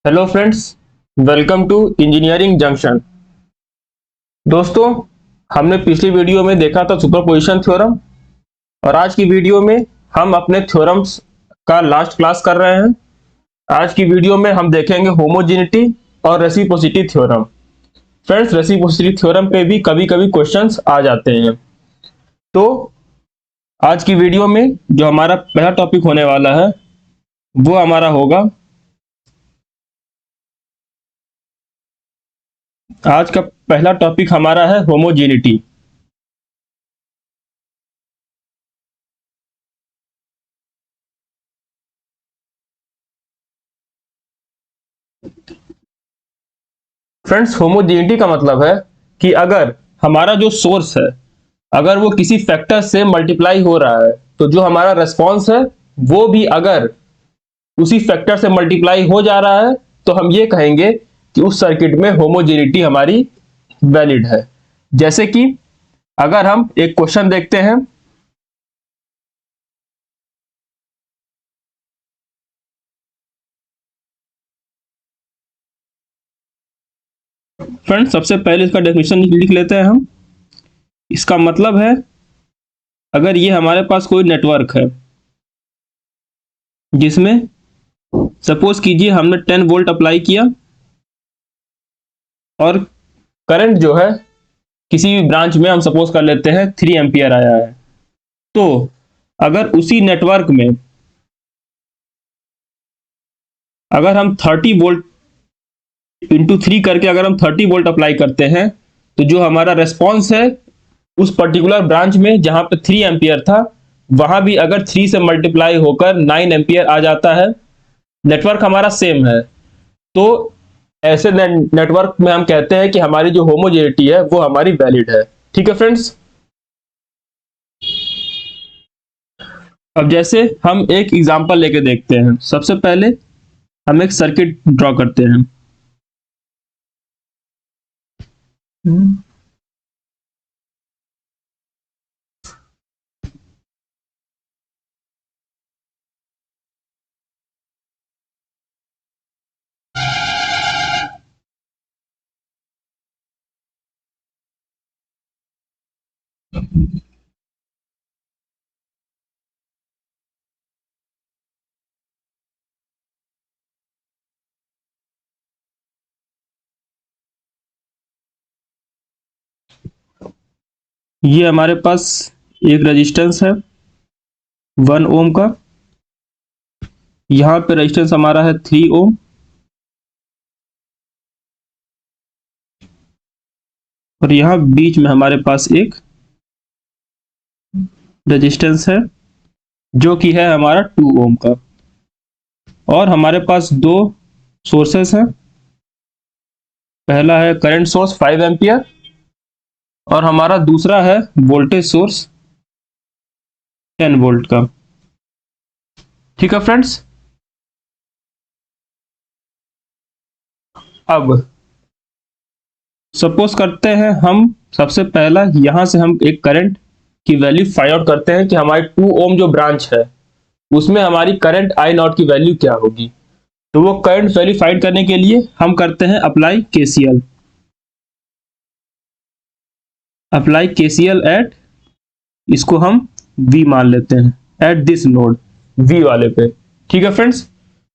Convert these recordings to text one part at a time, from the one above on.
Hello friends, welcome to engineering junction. दोस्तों, हमने पिछली वीडियो में देखा था सुपरपोजिशन थ्योरम और आज की वीडियो में हम अपने थ्योरम्स का लास्ट क्लास कर रहे हैं। आज की वीडियो में हम देखेंगे होमोजेनिटी और reciprocity theorem. Friends, reciprocity theorem पे भी कभी कभी क्वेश्चंस आ जाते हैं। तो आज की वीडियो में जो हमारा पहला टॉपिक होने वाला है वो हमारा होगा, आज का पहला टॉपिक हमारा है होमोजेनिटी। फ्रेंड्स, होमोजेनिटी का मतलब है कि अगर हमारा जो सोर्स है, अगर वो किसी फैक्टर से मल्टीप्लाई हो रहा है, तो जो हमारा रेस्पॉन्स है वो भी अगर उसी फैक्टर से मल्टीप्लाई हो जा रहा है, तो हम ये कहेंगे कि उस सर्किट में होमोजेनिटी हमारी वैलिड है। जैसे कि अगर हम एक क्वेश्चन देखते हैं, फ्रेंड्स सबसे पहले इसका डेफिनेशन लिख लेते हैं हम। इसका मतलब है, अगर ये हमारे पास कोई नेटवर्क है जिसमें सपोज कीजिए हमने 10 वोल्ट अप्लाई किया और करंट जो है किसी भी ब्रांच में हम सपोज कर लेते हैं 3 एम्पियर आया है, तो अगर उसी नेटवर्क में अगर हम 30 वोल्ट इंटू 3 करके अगर हम 30 वोल्ट अप्लाई करते हैं, तो जो हमारा रेस्पॉन्स है उस पर्टिकुलर ब्रांच में जहां पे 3 एम्पियर था, वहां भी अगर 3 से मल्टीप्लाई होकर 9 एम्पियर आ जाता है। नेटवर्क हमारा सेम है, तो ऐसे नेटवर्क में हम कहते हैं कि हमारी जो होमोजेनिटी है वो हमारी वैलिड है। ठीक है फ्रेंड्स। अब जैसे हम एक एग्जांपल लेके देखते हैं। सबसे पहले हम एक सर्किट ड्रॉ करते हैं। ये हमारे पास एक रेजिस्टेंस है 1 ओम का। यहां पे रेजिस्टेंस हमारा है 3 ओम। और यहां बीच में हमारे पास एक रेजिस्टेंस है जो कि है हमारा 2 ओम का। और हमारे पास दो सोर्सेस हैं। पहला है करंट सोर्स 5 एम्पियर और हमारा दूसरा है वोल्टेज सोर्स 10 वोल्ट का। ठीक है फ्रेंड्स। अब सपोज करते हैं हम सबसे पहला यहां से हम एक करंट की वैल्यू फाइंड आउट करते हैं कि हमारी 2 ओम जो ब्रांच है उसमें हमारी करंट आई नॉट की वैल्यू क्या होगी। तो वो करंट वैल्यू फाइंड करने के लिए हम करते हैं apply KCL. Apply KCL at, इसको हम V मान लेते हैं, एट दिस नोड V वाले पे। ठीक है फ्रेंड्स।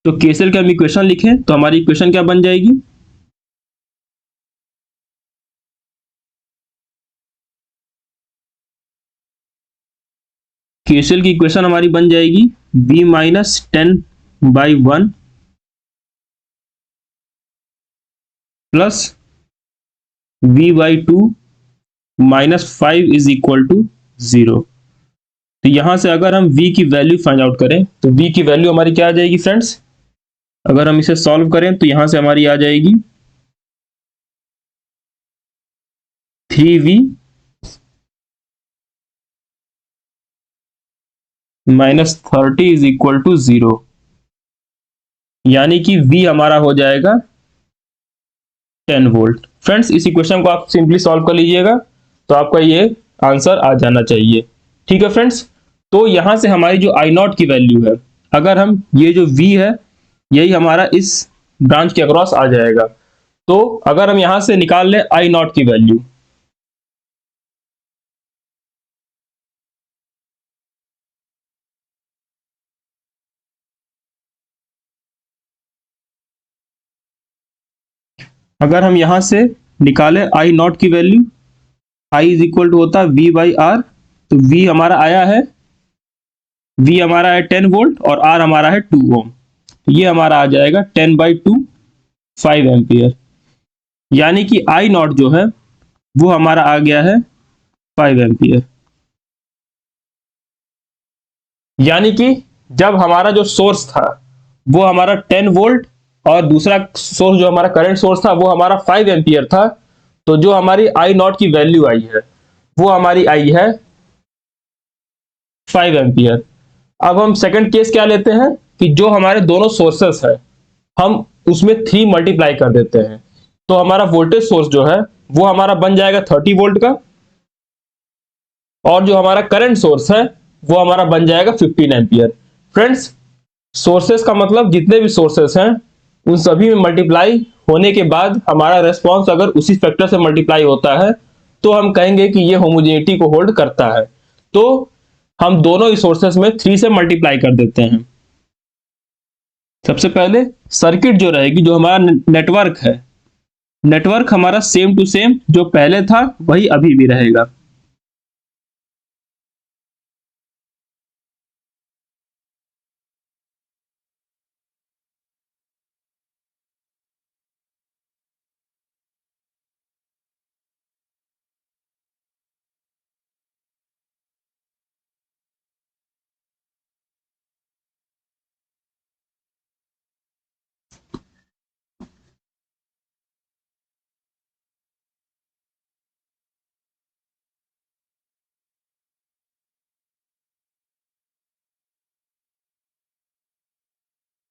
तो केसीएल की हम इक्वेशन लिखें तो हमारी इक्वेशन क्या बन जाएगी, केसीएल की इक्वेशन हमारी बन जाएगी V minus 10/1 plus V/2 minus 5 is equal to 0। तो यहां से अगर हम V की वैल्यू फाइंड आउट करें तो V की वैल्यू हमारी क्या आ जाएगी फ्रेंड्स। अगर हम इसे सॉल्व करें तो यहां से हमारी आ जाएगी 3V minus 30 is equal to 0, यानी कि V हमारा हो जाएगा 10 वोल्ट। फ्रेंड्स, इस इक्वेशन को आप सिंपली सॉल्व कर लीजिएगा तो आपका ये आंसर आ जाना चाहिए। ठीक है फ्रेंड्स। तो यहां से हमारी जो आई नॉट की वैल्यू है, अगर हम ये जो V है यही हमारा इस ब्रांच के अक्रॉस आ जाएगा। तो अगर हम यहां से निकाल लें आई नॉट की वैल्यू, अगर हम यहां से निकालें आई नॉट की value, I is equal to होता है वी बाई आर। तो वी हमारा आया है, वी हमारा है 10 वोल्ट और आर हमारा है 2 ओम। तो ये हमारा आ जाएगा 10/2 5 एम्पियर, यानी कि आई नॉट जो है वो हमारा आ गया है 5 एम्पियर। यानी कि जब हमारा जो सोर्स था वो हमारा 10 वोल्ट और दूसरा सोर्स जो हमारा करंट सोर्स था वो हमारा 5 एम्पियर था, तो जो हमारी आई नॉट की वैल्यू आई है वो हमारी आई है 5 एम्पियर। अब हम सेकंड केस क्या लेते हैं कि जो हमारे दोनों सोर्सेस है हम उसमें 3 मल्टीप्लाई कर देते हैं, तो हमारा वोल्टेज सोर्स जो है वो हमारा बन जाएगा 30 वोल्ट का, और जो हमारा करंट सोर्स है वो हमारा बन जाएगा 15 एम्पियर। फ्रेंड्स, सोर्सेस का मतलब जितने भी सोर्सेस हैं उन सभी में मल्टीप्लाई होने के बाद हमारा रेस्पॉन्स अगर उसी फैक्टर से मल्टीप्लाई होता है तो हम कहेंगे कि ये होमोजेनिटी को होल्ड करता है। तो हम दोनों ही सोर्सेस में 3 से मल्टीप्लाई कर देते हैं। सबसे पहले सर्किट जो रहेगी, जो हमारा नेटवर्क है, नेटवर्क हमारा सेम टू सेम जो पहले था वही अभी भी रहेगा।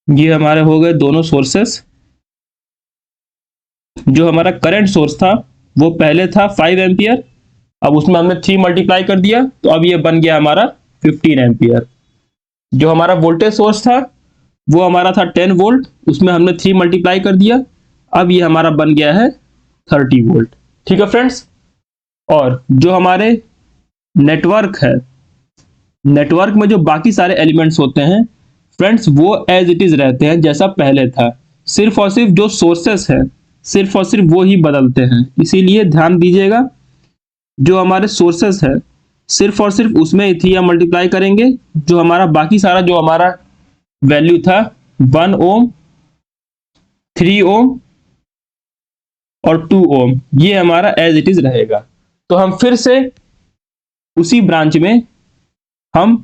ये हमारे हो गए दोनों सोर्सेस। जो हमारा करंट सोर्स था वो पहले था 5 एम्पियर, अब उसमें हमने 3 मल्टीप्लाई कर दिया तो अब ये बन गया हमारा 15 एम्पियर। जो हमारा वोल्टेज सोर्स था वो हमारा था 10 वोल्ट, उसमें हमने 3 मल्टीप्लाई कर दिया, अब ये हमारा बन गया है 30 वोल्ट। ठीक है फ्रेंड्स, और जो हमारे नेटवर्क है, नेटवर्क में जो बाकी सारे एलिमेंट्स होते हैं फ्रेंड्स वो एज इट इज रहते हैं जैसा पहले था, सिर्फ और सिर्फ जो सोर्सेस है सिर्फ और सिर्फ वो ही बदलते हैं। इसीलिए ध्यान दीजिएगा, जो हमारे सोर्सेस है सिर्फ और सिर्फ उसमें ही थी या मल्टीप्लाई करेंगे, जो हमारा बाकी सारा जो हमारा वैल्यू था 1 ओम 3 ओम और 2 ओम ये हमारा एज इट इज रहेगा। तो हम फिर से उसी ब्रांच में हम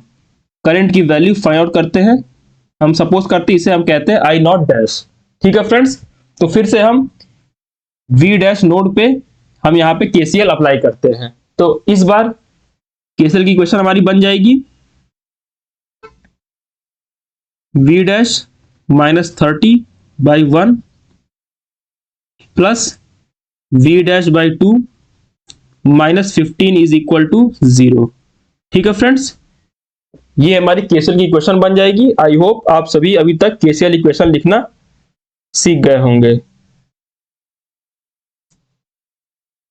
करंट की वैल्यू फाइंड आउट करते हैं। हम सपोज करते हैं इसे हम कहते हैं आई नॉट डैश। ठीक है फ्रेंड्स, तो फिर से हम वी डैश नोड पे हम यहाँ पे केसीएल अप्लाई करते हैं। तो इस बार केसीएल की इक्वेशन हमारी बन जाएगी V dash -30/1 plus V dash by 2 -15 is equal to 0। ठीक है फ्रेंड्स, ये हमारी केसीएल की इक्वेशन बन जाएगी। आई होप आप सभी अभी तक केसीएल इक्वेशन लिखना सीख गए होंगे।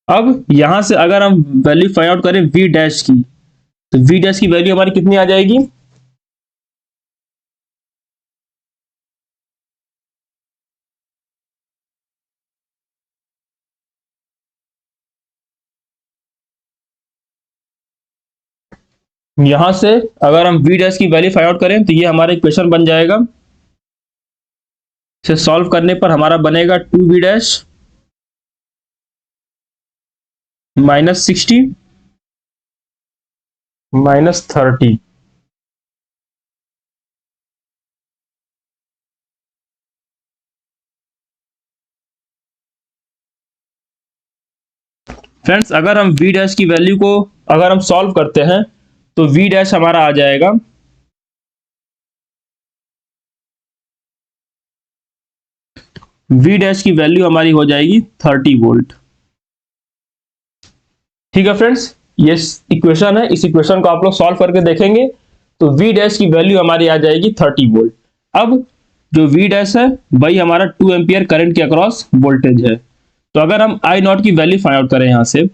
अब यहां से अगर हम वैल्यू फाइंड आउट करें वी डैश की, तो वी डैश की वैल्यू हमारी कितनी आ जाएगी, यहां से अगर हम वी डैश की वैल्यू फाइंड आउट करें तो ये हमारा इक्वेशन बन जाएगा। इसे सॉल्व करने पर हमारा बनेगा 2 वी डैश -60 -30। फ्रेंड्स, अगर हम वी डैश की वैल्यू को अगर हम सॉल्व करते हैं तो वी डैश हमारा आ जाएगा वी डैश की वैल्यू हमारी हो जाएगी 30 वोल्ट। ठीक है फ्रेंड्स, ये इक्वेशन है, इस इक्वेशन को आप लोग सॉल्व करके देखेंगे तो वी डैश की वैल्यू हमारी आ जाएगी 30 वोल्ट। अब जो वी डैश है वही हमारा 2 एम्पियर करंट के अक्रॉस वोल्टेज है। तो अगर हम आई नॉट की वैल्यू फाइंड आउट करें यहां से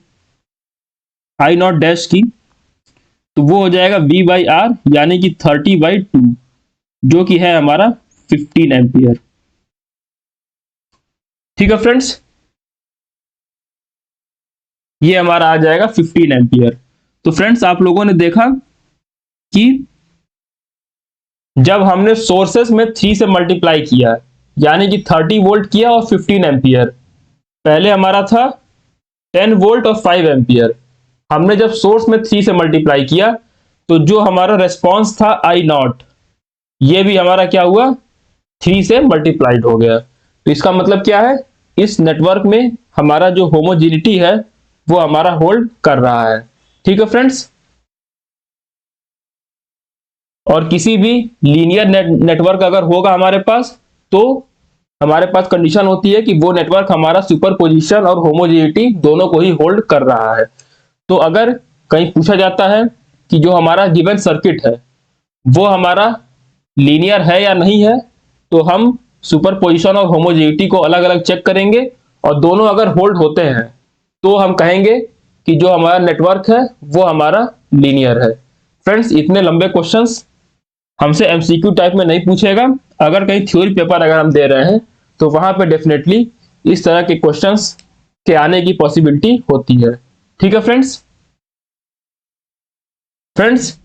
आई नॉट डैश की, तो वो हो जाएगा वी बाई आर यानी कि 30/2, जो कि है हमारा 15 एम्पियर। ठीक है फ्रेंड्स, ये हमारा आ जाएगा 15 एम्पियर। तो फ्रेंड्स आप लोगों ने देखा कि जब हमने सोर्सेस में 3 से मल्टीप्लाई किया यानी कि 30 वोल्ट किया और 15 एम्पियर, पहले हमारा था 10 वोल्ट और 5 एम्पियर, हमने जब सोर्स में 3 से मल्टीप्लाई किया तो जो हमारा रेस्पॉन्स था आई नॉट, ये भी हमारा क्या हुआ 3 से मल्टीप्लाइड हो गया। तो इसका मतलब क्या है, इस नेटवर्क में हमारा जो होमोजेनिटी है वो हमारा होल्ड कर रहा है। ठीक है फ्रेंड्स, और किसी भी लीनियर नेटवर्क अगर होगा हमारे पास, तो हमारे पास कंडीशन होती है कि वो नेटवर्क हमारा सुपरपोजिशन और होमोजेनिटी दोनों को ही होल्ड कर रहा है। तो अगर कहीं पूछा जाता है कि जो हमारा गिवन सर्किट है वो हमारा लीनियर है या नहीं है, तो हम सुपरपोजिशन और होमोजेनिटी को अलग अलग चेक करेंगे, और दोनों अगर होल्ड होते हैं तो हम कहेंगे कि जो हमारा नेटवर्क है वो हमारा लीनियर है। फ्रेंड्स, इतने लंबे क्वेश्चंस हमसे एमसीक्यू टाइप में नहीं पूछेगा। अगर कहीं थ्योरी पेपर अगर हम दे रहे हैं तो वहां पे डेफिनेटली इस तरह के क्वेश्चंस के आने की पॉसिबिलिटी होती है। ठीक है फ्रेंड्स,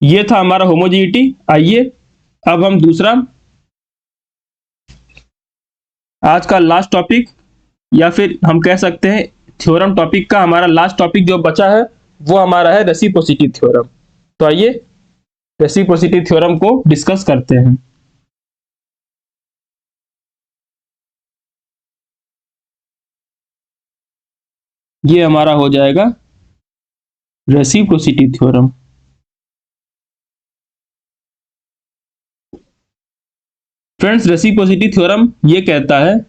ये था हमारा होमोजेनिटी। आइए अब हम दूसरा, आज का लास्ट टॉपिक या फिर हम कह सकते हैं थ्योरम टॉपिक का हमारा लास्ट टॉपिक जो बचा है वो हमारा है रेसिप्रोसिटी थ्योरम। तो आइए रेसिप्रोसिटी थ्योरम को डिस्कस करते हैं। ये हमारा हो जाएगा reciprocity theorem. Friends, reciprocity theorem ये कहता है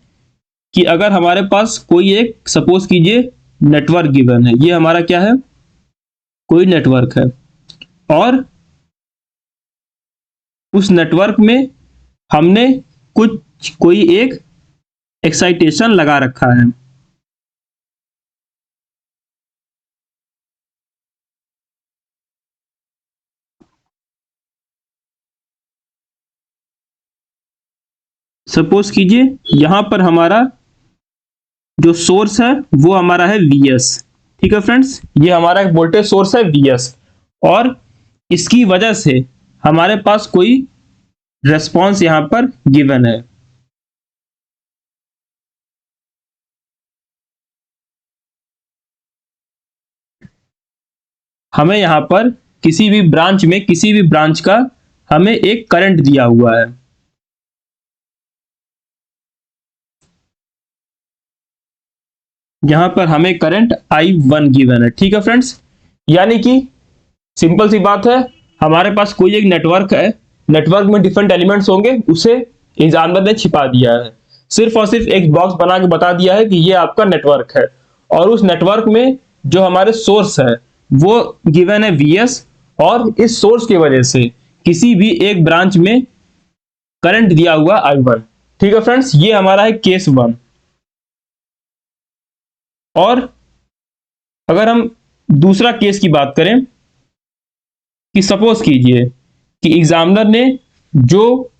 कि अगर हमारे पास कोई एक, सपोज कीजिए नेटवर्क गिवन है, ये हमारा क्या है, कोई नेटवर्क है, और उस नेटवर्क में हमने कोई एक एक्साइटेशन लगा रखा है। सपोज कीजिए यहां पर हमारा जो सोर्स है वो हमारा है Vs। ठीक है फ्रेंड्स, ये हमारा एक वोल्टेज सोर्स है Vs, और इसकी वजह से हमारे पास कोई रेस्पॉन्स यहां पर गिवन है। हमें यहां पर किसी भी ब्रांच का हमें एक करंट दिया हुआ है। यहां पर हमें करंट I1 गिवन है। ठीक है फ्रेंड्स, यानी कि सिंपल सी बात है, हमारे पास कोई एक नेटवर्क है, नेटवर्क में डिफरेंट एलिमेंट्स होंगे, उसे एग्जामिनर ने छिपा दिया है, सिर्फ और सिर्फ एक बॉक्स बना के बता दिया है कि ये आपका नेटवर्क है, और उस नेटवर्क में जो हमारे सोर्स है वो गिवन है Vs, और इस सोर्स की वजह से किसी भी एक ब्रांच में करंट दिया हुआ I1। ठीक है फ्रेंड्स, ये हमारा है केस 1। और अगर हम दूसरा केस की बात करें कि सपोज कीजिए कि एग्जामिनर ने जो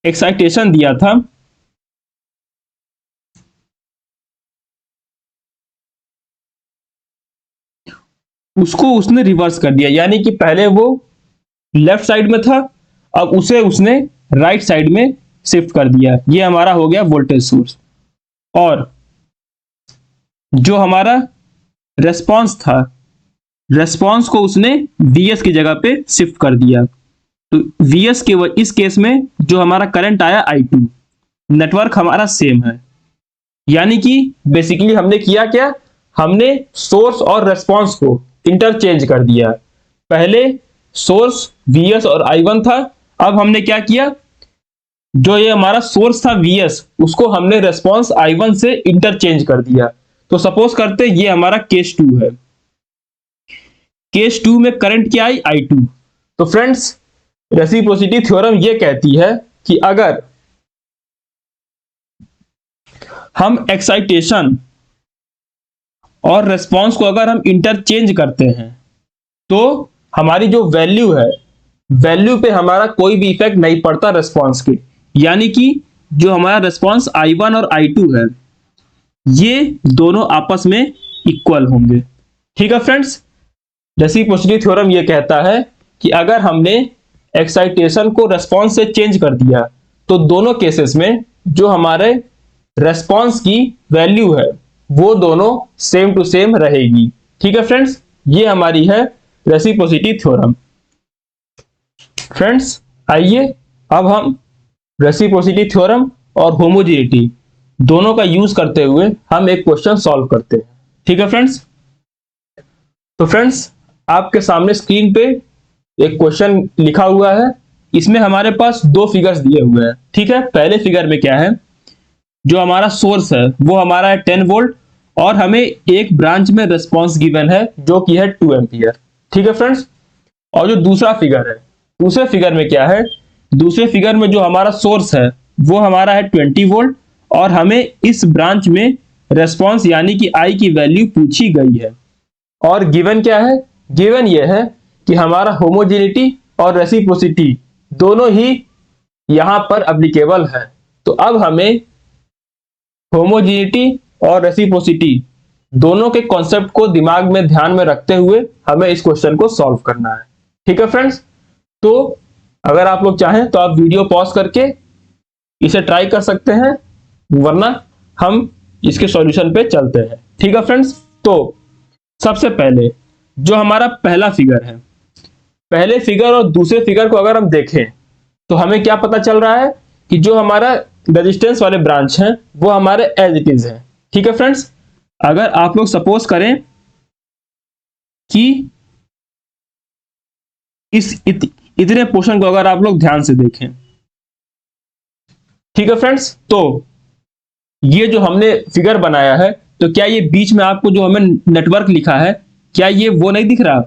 एक्साइटेशन दिया था उसको उसने रिवर्स कर दिया, यानी कि पहले वो लेफ्ट साइड में था, अब उसने राइट साइड में शिफ्ट कर दिया। ये हमारा हो गया वोल्टेज सोर्स, और जो हमारा रेस्पॉन्स था, रेस्पॉन्स को उसने Vs की जगह पे शिफ्ट कर दिया। तो Vs के इस केस में जो हमारा करंट आया I2, नेटवर्क हमारा सेम है, यानी कि बेसिकली हमने किया क्या, हमने सोर्स और रेस्पॉन्स को इंटरचेंज कर दिया। पहले सोर्स Vs और I1 था, अब हमने क्या किया, जो ये हमारा सोर्स था Vs उसको हमने रेस्पॉन्स I1 से इंटरचेंज कर दिया। तो सपोज करते ये हमारा केस 2 है, केस 2 में करंट क्या आई I2। तो फ्रेंड्स, रेसिप्रोसिटी थ्योरम ये कहती है कि अगर हम एक्साइटेशन और रेस्पॉन्स को अगर हम इंटरचेंज करते हैं तो हमारी जो वैल्यू है, वैल्यू पे हमारा कोई भी इफेक्ट नहीं पड़ता रेस्पॉन्स के। यानी कि जो हमारा रेस्पॉन्स I1 और I2 है ये दोनों आपस में इक्वल होंगे। ठीक है फ्रेंड्स, रेसिप्रोसिटी थ्योरम ये कहता है कि अगर हमने एक्साइटेशन को रेस्पॉन्स से चेंज कर दिया तो दोनों केसेस में जो हमारे रेस्पॉन्स की वैल्यू है वो दोनों सेम टू सेम रहेगी। ठीक है फ्रेंड्स, ये हमारी है रेसिप्रोसिटी थ्योरम। फ्रेंड्स आइए अब हम रेसिप्रोसिटी थ्योरम और होमोजेनिटी दोनों का यूज करते हुए हम एक क्वेश्चन सॉल्व करते हैं। ठीक है फ्रेंड्स, तो फ्रेंड्स आपके सामने स्क्रीन पे एक क्वेश्चन लिखा हुआ है। इसमें हमारे पास दो फिगर्स दिए हुए हैं। ठीक है, पहले फिगर में क्या है, जो हमारा सोर्स है वो हमारा है 10 वोल्ट और हमें एक ब्रांच में रिस्पांस गिवन है जो कि है 2 एम्पियर। ठीक है फ्रेंड्स, और जो दूसरा फिगर है, दूसरे फिगर में क्या है, दूसरे फिगर में जो हमारा सोर्स है वो हमारा है 20 वोल्ट और हमें इस ब्रांच में रेस्पॉन्स यानी कि आई की वैल्यू पूछी गई है। और गिवन क्या है, गिवन ये है कि हमारा होमोजेनिटी और रेसिप्रोसिटी दोनों ही यहां पर एप्लीकेबल है। तो अब हमें होमोजेनिटी और रेसिप्रोसिटी दोनों के कॉन्सेप्ट को दिमाग में ध्यान में रखते हुए हमें इस क्वेश्चन को सॉल्व करना है। ठीक है फ्रेंड्स, तो अगर आप लोग चाहें तो आप वीडियो पॉज करके इसे ट्राई कर सकते हैं, वरना हम इसके सॉल्यूशन पे चलते हैं। ठीक है फ्रेंड्स, तो सबसे पहले जो हमारा पहला फिगर है, पहले फिगर और दूसरे फिगर को अगर हम देखें तो हमें क्या पता चल रहा है कि जो हमारा रेजिस्टेंस वाले ब्रांच हैं वो हमारे एज इट इज है। ठीक है फ्रेंड्स, अगर आप लोग सपोज करें कि इतने पोर्शन को अगर आप लोग ध्यान से देखें, ठीक है फ्रेंड्स, तो ये जो हमने फिगर बनाया है, तो क्या ये बीच में आपको जो हमें नेटवर्क लिखा है, क्या ये वो नहीं दिख रहा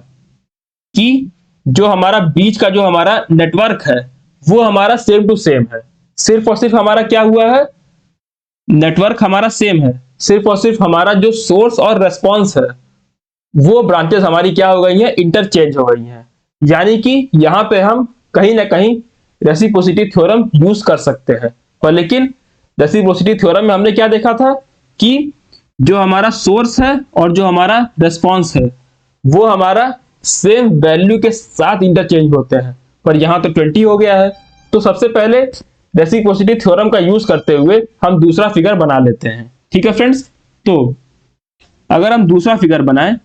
कि जो हमारा बीच का जो हमारा नेटवर्क है वो हमारा सेम टू सेम है। सिर्फ और सिर्फ हमारा क्या हुआ है, नेटवर्क हमारा सेम है, सिर्फ और सिर्फ हमारा जो सोर्स और रेस्पॉन्स है वो ब्रांचेस हमारी क्या हो गई हैं, इंटरचेंज हो गई हैं। यानी कि यहां पे हम कहीं ना कहीं रेसिप्रोसिटी थ्योरम यूज कर सकते हैं। पर लेकिन रेसिप्रोसिटी थ्योरम में हमने क्या देखा था कि जो हमारा सोर्स है और जो हमारा रेस्पॉन्स है वो हमारा सेम वैल्यू के साथ इंटरचेंज होते हैं, पर यहां तो 20 हो गया है। तो सबसे पहले रेसिप्रोसिटी थ्योरम का यूज करते हुए हम दूसरा फिगर बना लेते हैं। ठीक है फ्रेंड्स, तो अगर हम दूसरा फिगर बनाएं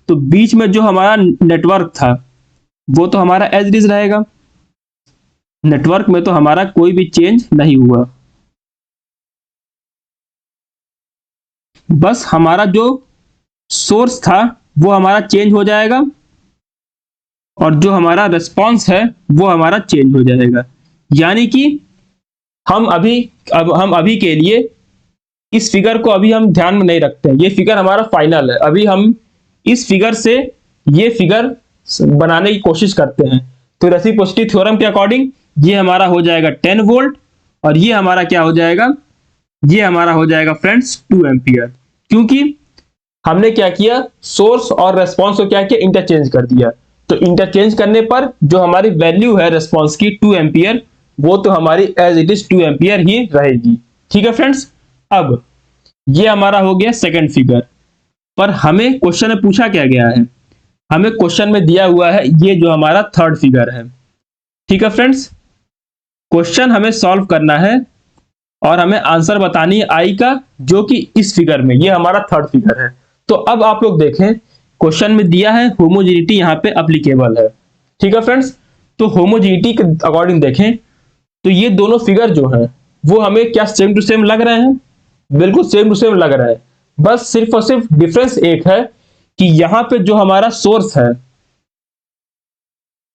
तो बीच में जो हमारा नेटवर्क था वो तो हमारा एज इट इज रहेगा, नेटवर्क में तो हमारा कोई भी चेंज नहीं हुआ, बस हमारा जो सोर्स था वो हमारा चेंज हो जाएगा और जो हमारा रेस्पॉन्स है वो हमारा चेंज हो जाएगा। यानी कि हम अभी के लिए इस फिगर को अभी हम ध्यान में नहीं रखते हैं, ये फिगर हमारा फाइनल है। अभी हम इस फिगर से ये फिगर बनाने की कोशिश करते हैं। तो रेसिप्रोसिटी थ्योरम के अकॉर्डिंग ये हमारा हो जाएगा 10 वोल्ट और ये हमारा क्या हो जाएगा, ये हमारा हो जाएगा फ्रेंड्स 2 एम्पियर, क्योंकि हमने क्या किया, सोर्स और रेस्पॉन्स को क्या किया, इंटरचेंज कर दिया। तो इंटरचेंज करने पर जो हमारी वैल्यू है रेस्पॉन्स की 2 एम्पियर, वो तो हमारी एज इट इज 2 एम्पियर ही रहेगी। ठीक है फ्रेंड्स, अब ये हमारा हो गया सेकंड फिगर। पर हमें क्वेश्चन में पूछा क्या गया है, हमें क्वेश्चन में दिया हुआ है ये जो हमारा थर्ड फिगर है। ठीक है फ्रेंड्स, क्वेश्चन हमें सॉल्व करना है और हमें आंसर बतानी है आई का, जो कि इस फिगर में, ये हमारा थर्ड फिगर है। तो अब आप लोग देखें, क्वेश्चन में दिया है होमोजेनिटी यहाँ पे एप्लीकेबल है। ठीक है फ्रेंड्स, तो होमोजेनिटी के अकॉर्डिंग देखें तो ये दोनों फिगर जो है वो हमें क्या सेम टू सेम लग रहे हैं, बिल्कुल सेम टू सेम लग रहा है। बस सिर्फ और सिर्फ डिफरेंस एक है कि यहां पे जो हमारा सोर्स है,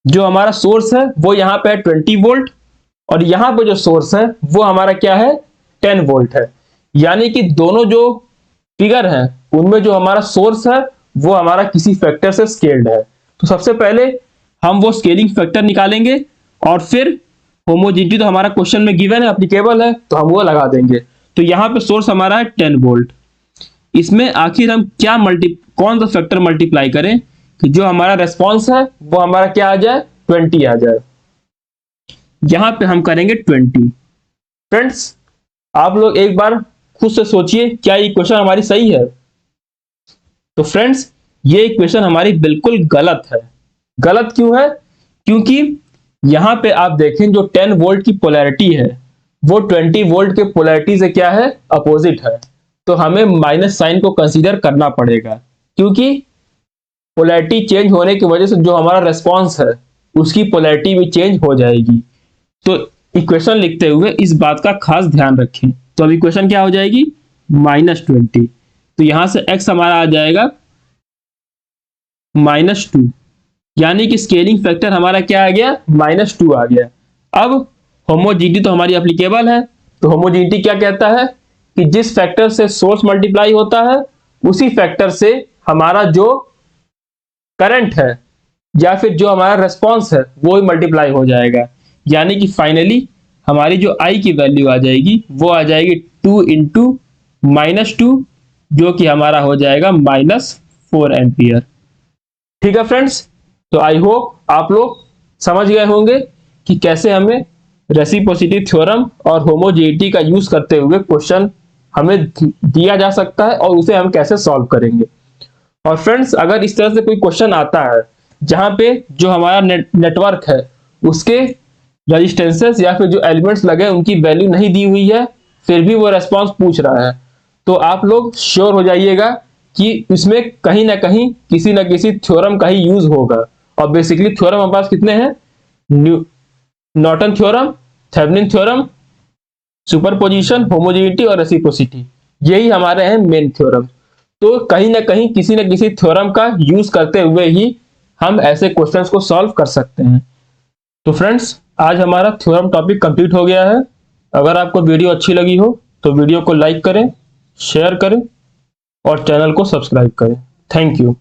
जो हमारा सोर्स है वो यहां पे है 20 वोल्ट और यहां पे जो सोर्स है वो हमारा क्या है, 10 वोल्ट है। यानी कि दोनों जो फिगर हैं उनमें जो हमारा सोर्स है वो हमारा किसी फैक्टर से स्केल्ड है। तो सबसे पहले हम वो स्केलिंग फैक्टर निकालेंगे और फिर होमोजेनिटी तो हमारा क्वेश्चन में गिवन है, एप्लीकेबल है, तो हम वो लगा देंगे। तो यहाँ पे सोर्स हमारा है 10 वोल्ट। इसमें आखिर हम क्या कौन सा फैक्टर मल्टीप्लाई करें कि जो हमारा रेस्पॉन्स है वो हमारा क्या आ जाए, 20 आ जाए। यहां पे हम करेंगे 20। फ्रेंड्स, आप लोग एक बार खुद से सोचिए, क्या ये इक्वेशन हमारी सही है? तो फ्रेंड्स, ये इक्वेशन हमारी बिल्कुल गलत है। गलत क्यों है? क्योंकि यहां पे आप देखें जो 10 वोल्ट की पोलैरिटी है वो 20 वोल्ट के पोलैरिटी से क्या है, अपोजिट है। तो हमें माइनस साइन को कंसीडर करना पड़ेगा, क्योंकि पोलैरिटी चेंज होने की वजह से जो हमारा रेस्पॉन्स है उसकी पोलैरिटी भी चेंज हो जाएगी। तो इक्वेशन लिखते हुए इस बात का खास ध्यान रखें। तो अब इक्वेशन क्या हो जाएगी, -20। तो यहां से x हमारा आ जाएगा -2, यानी कि स्केलिंग फैक्टर हमारा क्या आ गया, -2 आ गया। अब होमोजीनिटी तो हमारी एप्लीकेबल है। तो होमोजीनिटी क्या कहता है कि जिस फैक्टर से सोर्स मल्टीप्लाई होता है उसी फैक्टर से हमारा जो करंट है या फिर जो हमारा रेस्पॉन्स है वो ही मल्टीप्लाई हो जाएगा। यानी कि फाइनली हमारी जो I की वैल्यू आ जाएगी वो आ जाएगी 2 इंटू -2, जो कि हमारा हो जाएगा -4 एम्पियर। ठीक है फ्रेंड्स, तो आई होप आप लोग समझ गए होंगे कि कैसे हमें रेसिप्रोसिटी थ्योरम और होमोजेनिटी का यूज करते हुए क्वेश्चन हमें दिया जा सकता है और उसे हम कैसे सॉल्व करेंगे। और फ्रेंड्स, अगर इस तरह से कोई क्वेश्चन आता है जहां पे जो हमारा नेटवर्क है उसके रेजिस्टेंसेस या फिर जो एलिमेंट्स लगे उनकी वैल्यू नहीं दी हुई है, फिर भी वो रेस्पॉन्स पूछ रहा है, तो आप लोग श्योर हो जाइएगा कि इसमें कहीं ना कहीं किसी न किसी थ्योरम का ही यूज होगा। और बेसिकली थ्योरम हमारे पास कितने हैं, Norton theorem, Thevenin theorem, superposition, homogeneity और रेसिप्रोसिटी, यही हमारे हैं मेन थ्योरम। तो कहीं ना कहीं किसी न किसी थ्योरम का यूज करते हुए ही हम ऐसे क्वेश्चंस को सॉल्व कर सकते हैं। तो फ्रेंड्स, आज हमारा थ्योरम टॉपिक कंप्लीट हो गया है। अगर आपको वीडियो अच्छी लगी हो तो वीडियो को लाइक करें, शेयर करें और चैनल को सब्सक्राइब करें। Thank you.